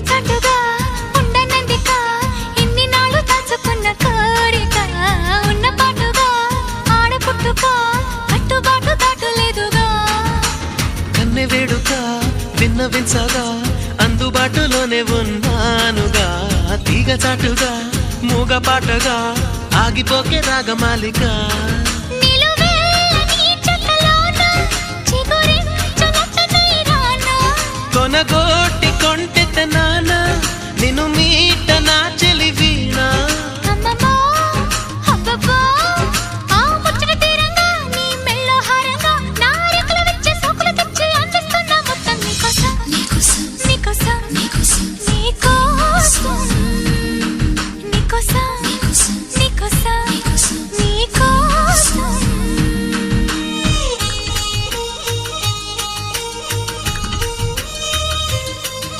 చాటుగా ఉండనందిక ఇన్ని నాళ్ళు దాచుకున్న కోరిక ఉన్న పాటుగా ఆడపుట్టుక కట్టుబాటు దాటులేదుగా కన్నె వేడుక విన్నవించగా అందుబాటులోనే ఉన్నానుగా తీగ చాటుగా మూగ పాటగా ఆగిపోకే రాగమాలిక కొనగోటి కొంటె నాన్న నిన్ను మీట